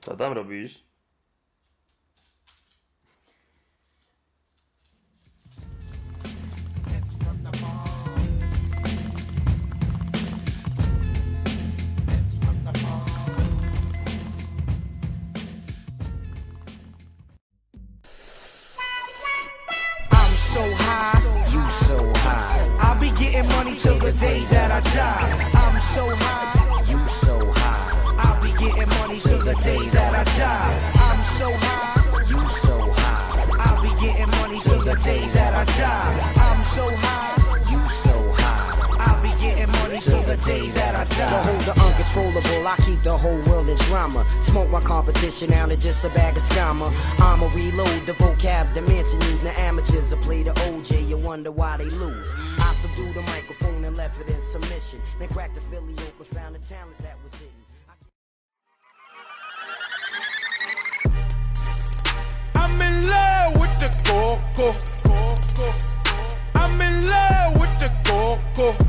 Co tam robisz? So high, you so high. I'll be getting money till the day that I die. I'm so high, you so high. I'll be getting money till the day that I die. I'm so high, you so high. I'll be getting money till the day that I die. I'm so high, you so high. I'll be getting money till the day that I die. The hold the uncontrollable, I keep the whole world in drama. Smoke my competition out, it's just a bag of scammer. I'ma reload the vocab dimension, use the amateurs to play the OJ, you wonder why they lose. I subdued the microphone and left it in submission. Then cracked the Philly open, found the talent that was hidden. I'm in love with the coco. I'm in love with the coco.